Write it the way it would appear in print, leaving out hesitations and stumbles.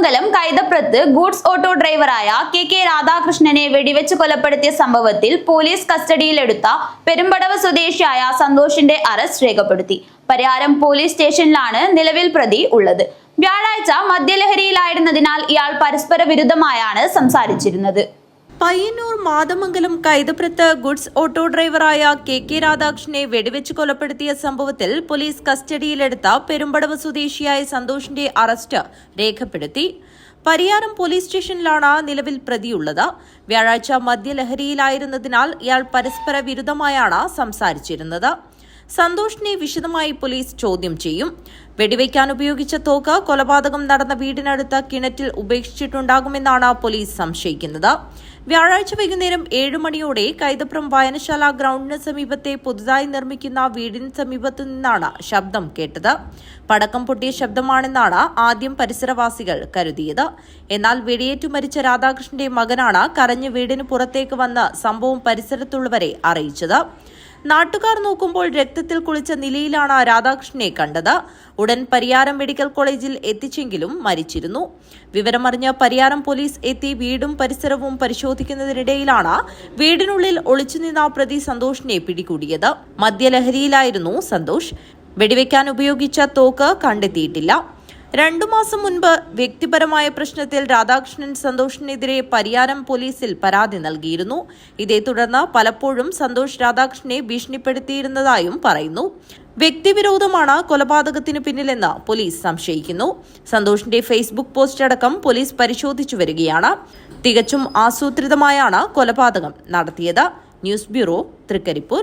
Mathamangalam കൈതപ്രത്ത് goods auto ഡ്രൈവറായ K രാധാകൃഷ്ണനെ വെടിവെച്ച് കൊലപ്പെടുത്തിയ സംഭവത്തിൽ പോലീസ് കസ്റ്റഡിയിലെടുത്ത പെരുമ്പടവ് സ്വദേശിയായ സന്തോഷിന്റെ അറസ്റ്റ് രേഖപ്പെടുത്തി. പരിയാരം പോലീസ് സ്റ്റേഷനിലാണ് നിലവിൽ പ്രതി ഉള്ളത്. വ്യാഴാഴ്ച മദ്യലഹരിയിലായിരുന്നതിനാൽ ഇയാൾ പരസ്പര വിരുദ്ധമായാണ് സംസാരിച്ചിരുന്നത്. പയ്യന്നൂർ മാതമംഗലം കൈതപ്രത്ത് ഗുഡ്സ് ഓട്ടോ ഡ്രൈവറായ കെ രാധാകൃഷ്ണനെ വെടിവെച്ച് കൊലപ്പെടുത്തിയ സംഭവത്തിൽ പോലീസ് കസ്റ്റഡിയിലെടുത്ത പെരുമ്പടവ് സ്വദേശിയായ സന്തോഷിന്റെ അറസ്റ്റ് രേഖപ്പെടുത്തി. പരിയാരം പോലീസ് സ്റ്റേഷനിലാണ് നിലവിൽ പ്രതിയുള്ളത്. വ്യാഴാഴ്ച മദ്യലഹരിയിലായിരുന്നതിനാൽ ഇയാൾ പരസ്പര വിരുദ്ധമായാണ് സംസാരിച്ചിരുന്നത്. സന്തോഷിനെ വിശദമായി പോലീസ് ചോദ്യം ചെയ്യും. വെടിവെക്കാൻ ഉപയോഗിച്ച തോക്ക് കൊലപാതകം നടന്ന വീടിനടുത്ത കിണറ്റിൽ ഉപേക്ഷിച്ചിട്ടുണ്ടാകുമെന്നാണ് പോലീസ് സംശയിക്കുന്നത്. വ്യാഴാഴ്ച വൈകുന്നേരം 7 മണിയോടെ കൈതപ്രം വായനശാല ഗ്രൌണ്ടിന് സമീപത്തെ പുതുതായി നിർമ്മിക്കുന്ന വീടിന് സമീപത്തു നിന്നാണ് ശബ്ദം കേട്ടത്. പടക്കം പൊട്ടിയ ശബ്ദമാണെന്നാണ് ആദ്യം പരിസരവാസികൾ കരുതിയത്. എന്നാൽ വെടിയേറ്റു മരിച്ച രാധാകൃഷ്ണന്റെ മകനാണ് കരഞ്ഞ് വീടിന് പുറത്തേക്ക് വന്ന് സംഭവം പരിസരത്തുള്ളവരെ അറിയിച്ചത്. നാട്ടുകാർ നോക്കുമ്പോൾ രക്തത്തിൽ കുളിച്ച നിലയിലാണ് രാധാകൃഷ്ണനെ കണ്ടത്. ഉടൻ പരിയാരം മെഡിക്കൽ കോളേജിൽ എത്തിച്ചെങ്കിലും മരിച്ചിരുന്നു. വിവരമറിഞ്ഞ പരിയാരം പോലീസ് എത്തി വീടും പരിസരവും പരിശോധിക്കുന്നതിനിടയിലാണ് വീടിനുള്ളിൽ ഒളിച്ചുനിന്ന പ്രതി സന്തോഷിനെ പിടികൂടിയത്. മദ്യലഹരിയിലായിരുന്നു സന്തോഷ്. വെടിവെക്കാൻ ഉപയോഗിച്ച തോക്ക് കണ്ടെത്തിയിട്ടില്ല. 2 മാസം മുൻപ് വ്യക്തിപരമായ പ്രശ്നത്തിൽ രാധാകൃഷ്ണൻ സന്തോഷിനെതിരെ പരിയാരം പോലീസിൽ പരാതി നൽകിയിരുന്നു. ഇതേ തുടർന്ന് പലപ്പോഴും സന്തോഷ് രാധാകൃഷ്ണനെ ഭീഷണിപ്പെടുത്തിയിരുന്നതായും പറയുന്നു. വ്യക്തിവിരോധമാണ് കൊലപാതകത്തിന് പിന്നിലെന്ന് പോലീസ് സംശയിക്കുന്നു. സന്തോഷിന്റെ ഫേസ്ബുക്ക് പോസ്റ്റ് അടക്കം പോലീസ് പരിശോധിച്ചു വരികയാണ്. തികച്ചും ആസൂത്രിതമായാണ് കൊലപാതകം നടത്തിയത്. News bureau, Trikaripur.